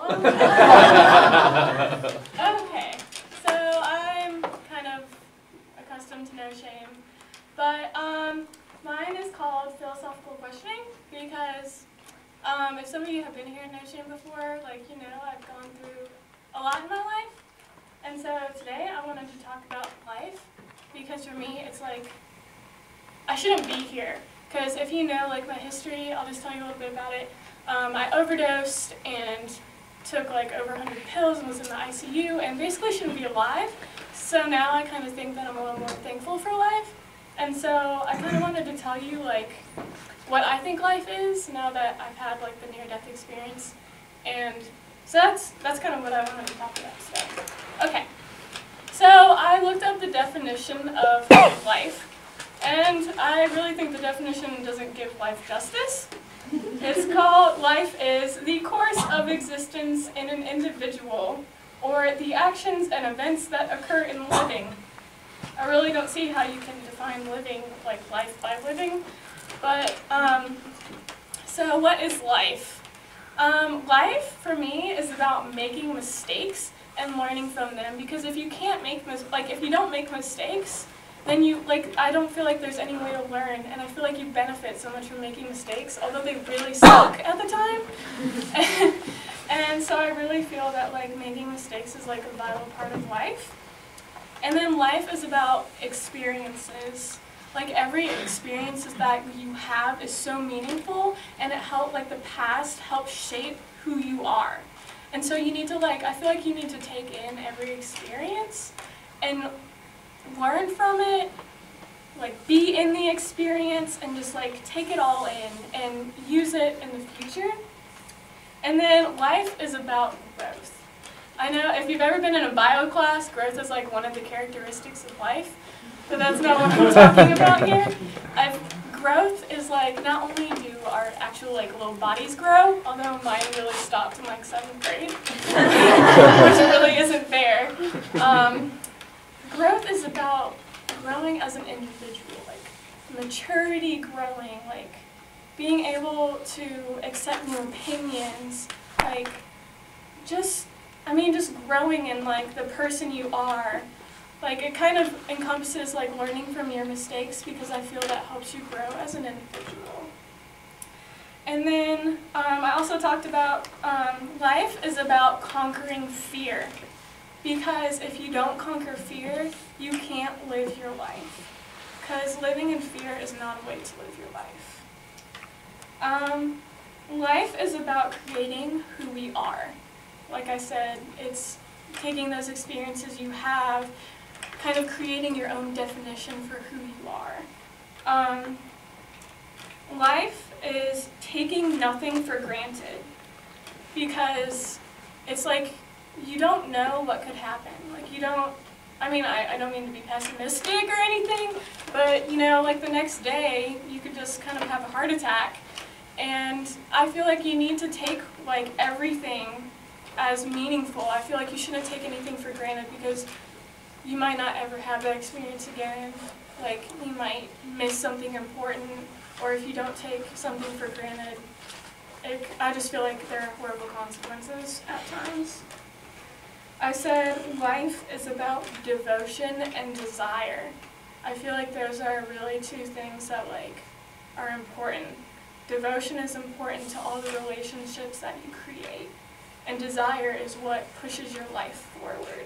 Okay, so I'm kind of accustomed to no shame, but mine is called philosophical questioning because if some of you have been here in no shame before, like, you know, I've gone through a lot in my life, and so today I wanted to talk about life because for me it's like I shouldn't be here because if you know like my history, I'll just tell you a little bit about it. I overdosed and took like over 100 pills and was in the ICU and basically shouldn't be alive. So now I kind of think that I'm a little more thankful for life. And so I kind of wanted to tell you like what I think life is now that I've had like the near-death experience. And so that's kind of what I wanted to talk about today. Okay, so I looked up the definition of life, and I really think the definition doesn't give life justice. It's called, life is the course of existence in an individual, or the actions and events that occur in living. I really don't see how you can define living, like life by living, but, so what is life? Life, for me, is about making mistakes and learning from them, because if you can't make, if you don't make mistakes, then you, I don't feel like there's any way to learn, and I feel like you benefit so much from making mistakes, although they really suck at the time. And so I really feel that, making mistakes is, a vital part of life. And then life is about experiences. Every experience that you have is so meaningful, and it helps, the past helps shape who you are. And so you need to, I feel like you need to take in every experience and learn from it, be in the experience, and just take it all in and use it in the future. And then life is about growth. I know if you've ever been in a bio class, growth is one of the characteristics of life, but that's not what I'm talking about here. Growth is not only do our actual little bodies grow, although mine really stopped in 7th grade, which really isn't fair. Growth is about growing as an individual, maturity growing, being able to accept new opinions, just growing in the person you are. It kind of encompasses learning from your mistakes, because I feel that helps you grow as an individual. And then I also talked about life is about conquering fear. Because if you don't conquer fear, you can't live your life. Because living in fear is not a way to live your life. Life is about creating who we are. Like I said, it's taking those experiences you have, kind of creating your own definition for who you are. Life is taking nothing for granted. Because it's you don't know what could happen. I don't mean to be pessimistic or anything, but the next day you could just kind of have a heart attack. And I feel like you need to take everything as meaningful. I feel like you shouldn't take anything for granted, because you might not ever have that experience again. You might miss something important, or if you don't take something for granted, I just feel like there are horrible consequences at times. I said life is about devotion and desire. I feel like those are really two things that are important. Devotion is important to all the relationships that you create, and desire is what pushes your life forward.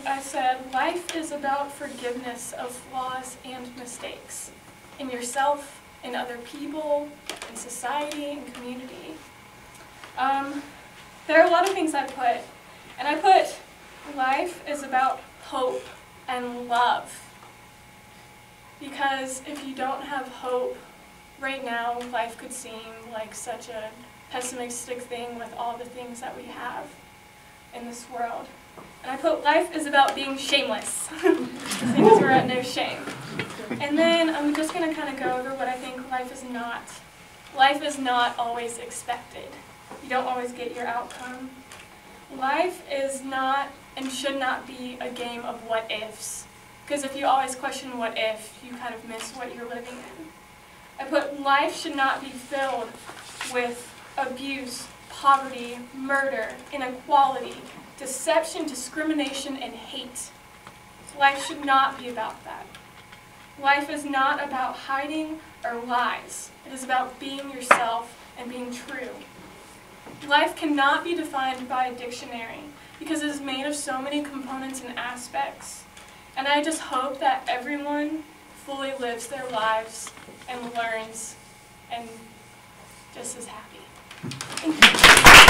I said life is about forgiveness of flaws and mistakes in yourself, in other people, in society, and community. There are a lot of things I put. And I put, life is about hope and love. Because if you don't have hope, right now life could seem like such a pessimistic thing with all the things that we have in this world. And I put, life is about being shameless, because we're at no shame. And then I'm just going to kind of go over what I think life is not. Life is not always expected. You don't always get your outcome. Life is not and should not be a game of what-ifs, because if you always question what if, you kind of miss what you're living in. I put, life should not be filled with abuse, poverty, murder, inequality, deception, discrimination, and hate. Life should not be about that. Life is not about hiding or lies. It is about being yourself and being true. Life cannot be defined by a dictionary because it is made of so many components and aspects. And I just hope that everyone fully lives their lives and learns and just is happy. Thank you.